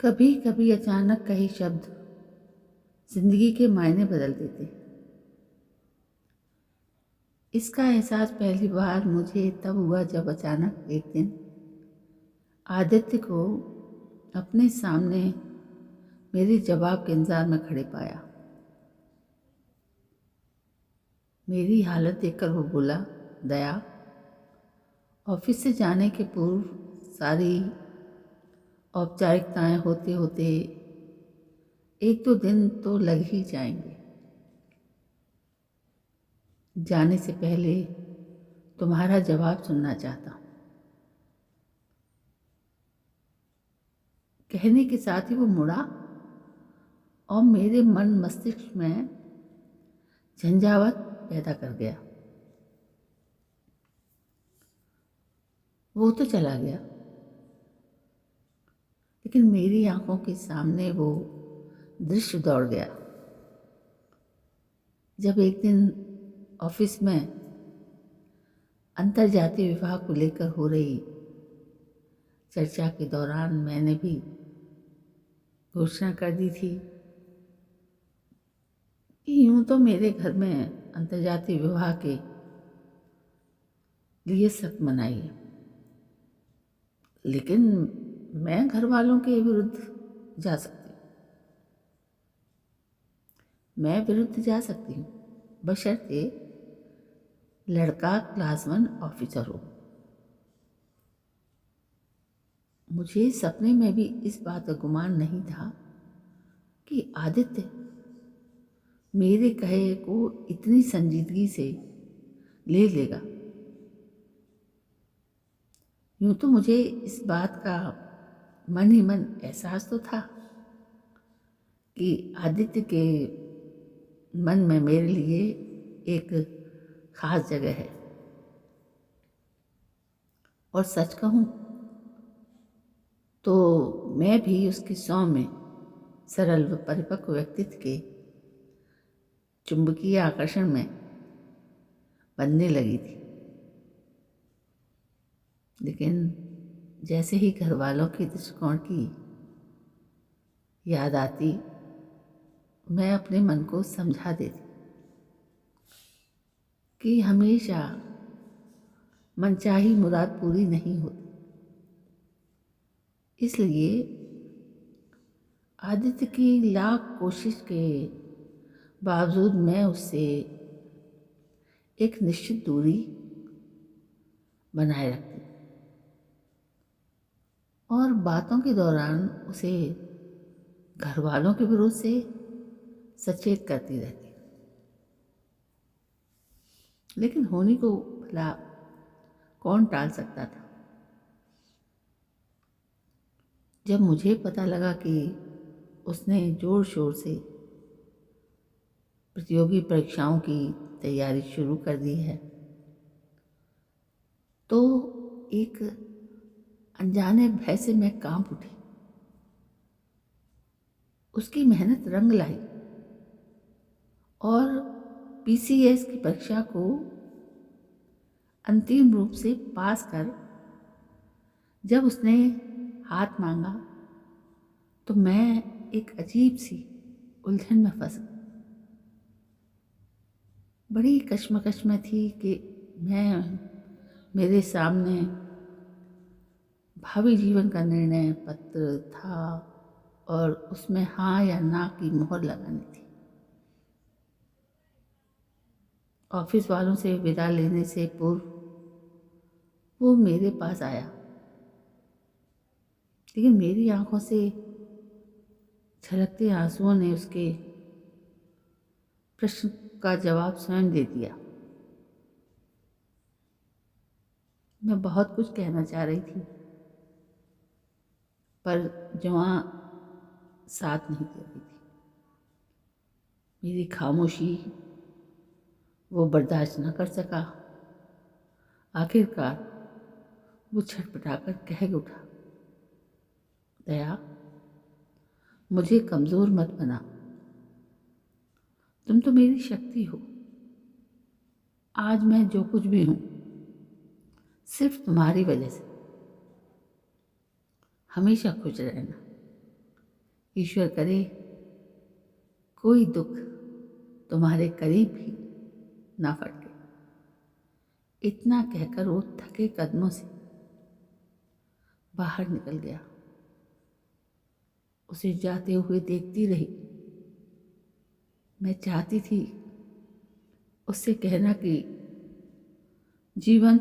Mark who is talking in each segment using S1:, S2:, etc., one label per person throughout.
S1: कभी कभी अचानक कई शब्द जिंदगी के मायने बदल देते। इसका एहसास पहली बार मुझे तब हुआ जब अचानक एक दिन आदित्य को अपने सामने मेरे जवाब के इंतजार में खड़े पाया। मेरी हालत देखकर वो बोला, दया, ऑफिस से जाने के पूर्व सारी औपचारिकताएं होते होते एक दो दिन तो लग ही जाएंगे। जाने से पहले तुम्हारा जवाब सुनना चाहता हूँ। कहने के साथ ही वो मुड़ा और मेरे मन मस्तिष्क में झंझावात पैदा कर गया। वो तो चला गया, लेकिन मेरी आंखों के सामने वो दृश्य दौड़ गया जब एक दिन ऑफिस में अंतर्जातीय विवाह को लेकर हो रही चर्चा के दौरान मैंने भी घोषणा कर दी थी कि यूं तो मेरे घर में अंतर्जातीय विवाह के लिए सख्त मनाही है, लेकिन मैं घर वालों के विरुद्ध जा सकती हूँ। मैं विरुद्ध जा सकती हूँ बशर्ते लड़का क्लास 1 ऑफिसर हो। मुझे सपने में भी इस बात का गुमान नहीं था कि आदित्य मेरे कहे को इतनी संजीदगी से ले लेगा। यूं तो मुझे इस बात का मन ही मन एहसास तो था कि आदित्य के मन में मेरे लिए एक खास जगह है। और सच कहूँ तो मैं भी उसके सौम्य, सरल व परिपक्व व्यक्तित्व के चुंबकीय आकर्षण में बनने लगी थी। लेकिन जैसे ही घर वालों के दृष्टिकोण की याद आती, मैं अपने मन को समझा देती कि हमेशा मनचाही मुराद पूरी नहीं होती। इसलिए आदित्य की लाख कोशिश के बावजूद मैं उससे एक निश्चित दूरी बनाए रखती और बातों के दौरान उसे घर वालों के विरोध से सचेत करती रहती। लेकिन होनी को भला कौन टाल सकता था। जब मुझे पता लगा कि उसने जोर शोर से प्रतियोगी परीक्षाओं की तैयारी शुरू कर दी है, तो एक अनजाने भय से मैं कांप उठी। उसकी मेहनत रंग लाई और पीसीएस की परीक्षा को अंतिम रूप से पास कर जब उसने हाथ मांगा तो मैं एक अजीब सी उलझन में फंस गई। बड़ी कश्मकश में थी कि मेरे सामने भावी जीवन का निर्णय पत्र था और उसमें हाँ या ना की मोहर लगानी थी। ऑफिस वालों से विदा लेने से पूर्व वो मेरे पास आया, लेकिन मेरी आंखों से छलकते आंसुओं ने उसके प्रश्न का जवाब स्वयं दे दिया। मैं बहुत कुछ कहना चाह रही थी, पर जुबां साथ नहीं दे रही थी। मेरी खामोशी वो बर्दाश्त न कर सका। आखिरकार वो छटपटाकर कह उठा, दया, मुझे कमज़ोर मत बना। तुम तो मेरी शक्ति हो। आज मैं जो कुछ भी हूँ सिर्फ तुम्हारी वजह से। हमेशा खुश रहना। ईश्वर करे कोई दुख तुम्हारे करीब भी ना फटके। इतना कहकर वो थके कदमों से बाहर निकल गया। उसे जाते हुए देखती रही। मैं चाहती थी उससे कहना कि जीवन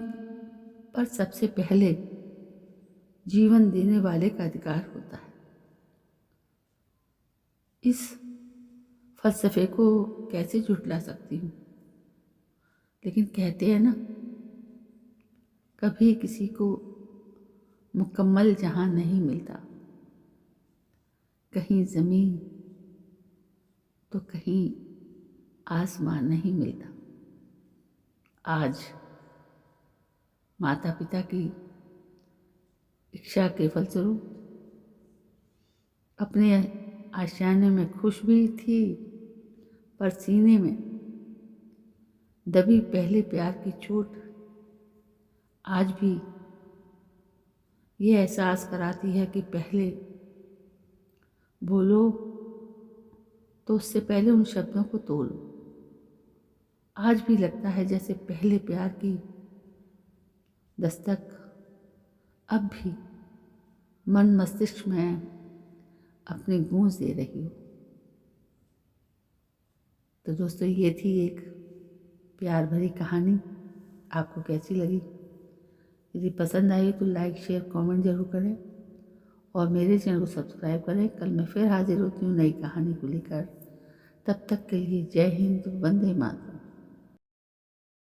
S1: पर सबसे पहले जीवन देने वाले का अधिकार होता है। इस फलसफे को कैसे झुठला सकती हूँ, लेकिन कहते हैं ना, कभी किसी को मुकम्मल जहां नहीं मिलता, कहीं ज़मीन तो कहीं आसमान नहीं मिलता। आज माता पिता की इच्छा के फलस्वरूप अपने आशियाने में खुश भी थी, पर सीने में दबी पहले प्यार की चोट आज भी ये एहसास कराती है कि पहले बोलो तो उससे पहले उन शब्दों को तोलो। आज भी लगता है जैसे पहले प्यार की दस्तक अब भी मन मस्तिष्क में अपनी गूंज दे रही हो। तो दोस्तों, ये थी एक प्यार भरी कहानी। आपको कैसी लगी? यदि पसंद आई तो लाइक शेयर कमेंट ज़रूर करें और मेरे चैनल को सब्सक्राइब करें। कल मैं फिर हाजिर होती हूँ नई कहानी को लेकर। तब तक के लिए जय हिंद, वंदे मातरम।